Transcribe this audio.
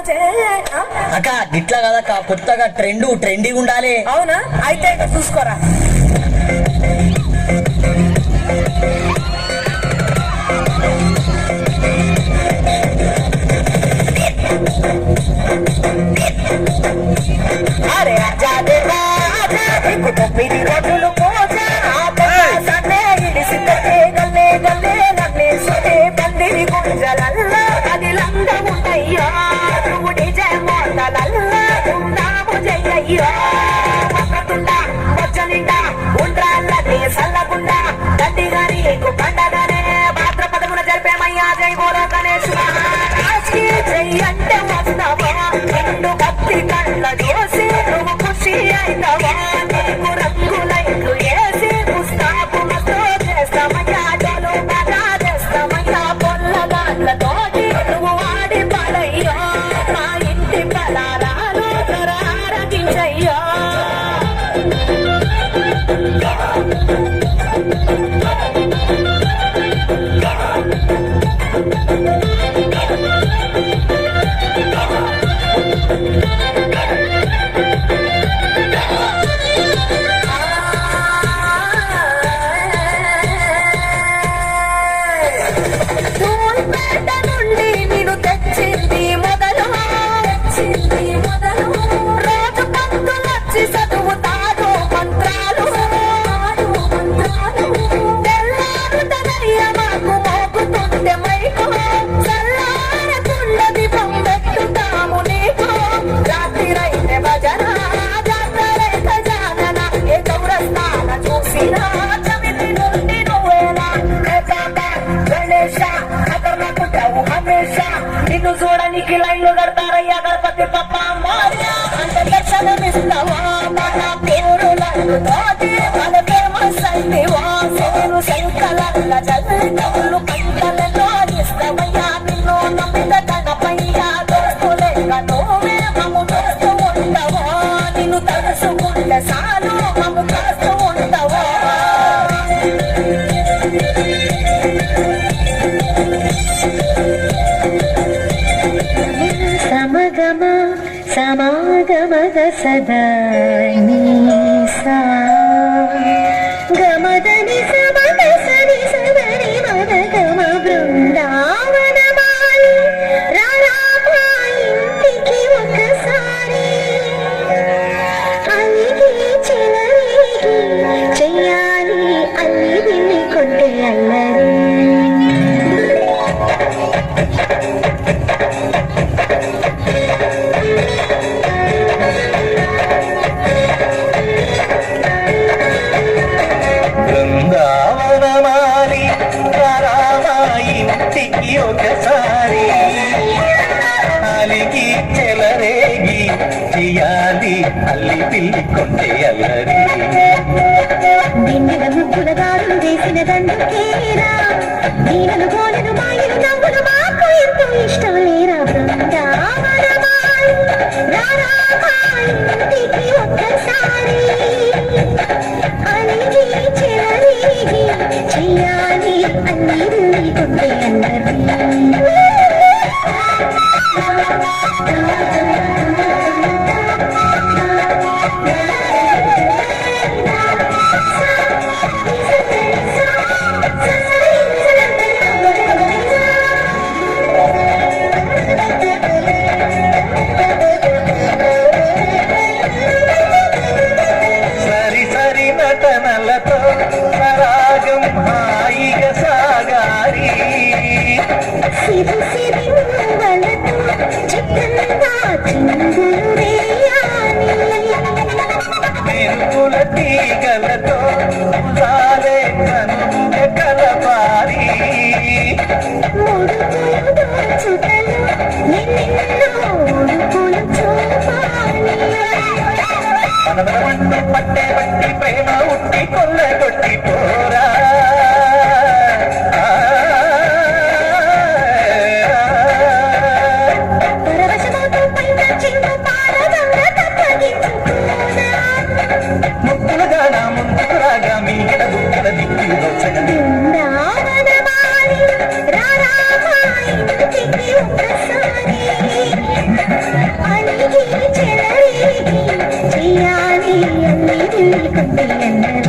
అక్క గిట్లా కదక్క కొత్తగా ట్రెండింగ్ ఉండాలి. అవునా? అయితే చూసుకోరా. అరే ఆజాదే ఆజా నీకు 9 రోజులు పూజ సన్నే ఇడిసితే గల్లే గల్లే నన్నే సుతే పందిరి గుంజలల్లా అది లంగ ఉండయ్యా నువ్వు డిజే మోతలల్లా ఉన్నాము జయ్యయ్యా మక్కతుండా వచ్చనిండా ఉండ్రాళ్ళని సల్లగుండా దండిగా నీకు పండగనే భాద్రపదమున జరిపేమయ్యా జై బోలో గణేశ్ మహారాజ్కి జై అంటే వస్తావా నిండు భక్తి కళ్ళ చూసి నువ్వు ఖుషి అయినవా నీకు రంగులైట్లు వేసి పుస్తాపు మస్తో చేస్తామయ్యా డోలు బాగా చేస్తామయ్యా పొల్లగాళ్ళతోటి నువ్వు వాడి పడయ్యా మా ఇంటి పలారాలు ఆరగించయ్యా. నిన్ను చూడనికి లైన్లు కడతారయ్యా గణపతి పప్ప అంటే దర్శనమిస్తావా మన పేరులతోటి మన ఫేమస్ అయితేవా నేను శంకలల్ల జల్లు పంటలలో ఇస్తావయ్యా నిన్ను నమ్మిత తనపయ్యా దోస్తులేక నువ్వే మమ్ము చూస్తూ ఉండవా నిన్ను తలుసుకుంటే సాలు మమ్ము కాస్తూ ఉండవా. సమాగమగ సదా నీసా గమదని సమగ సరి సదరి మదగమ బృందావనమాలి రారామా ఇంటికి ఒకసారి అలిగి చెలరేగి చెయ్యాలి అల్లి విల్లి కొంటే అల్లరి. బృందావనమాలి ఇంటికి ఒకసారి అలిగి చెలరేగి చెయ్యాలి అల్లి పిల్లి కొంటే అల్లరి. దిండిన ముగ్గుల దారులు వేసిన దండుకేరా దీనలు గోలను మాయలు నవ్వులు మాకు ఎంతో ఇష్టం లేరా. బృందావనమాలి రారామా ఇంటికి ఒక్కసారి అలిగి చెలరేగి చెయ్యాలి అల్లి విల్లి కొంటే అల్లరి. సరి సరి నటనలతో రాగం హాయిగా సాగారి సిరి సిరి మూవలతో చిత్రంగా చిందులు చెలరేగి చెయ్యాలి అల్లి దిల్లి కొంటే అల్లరి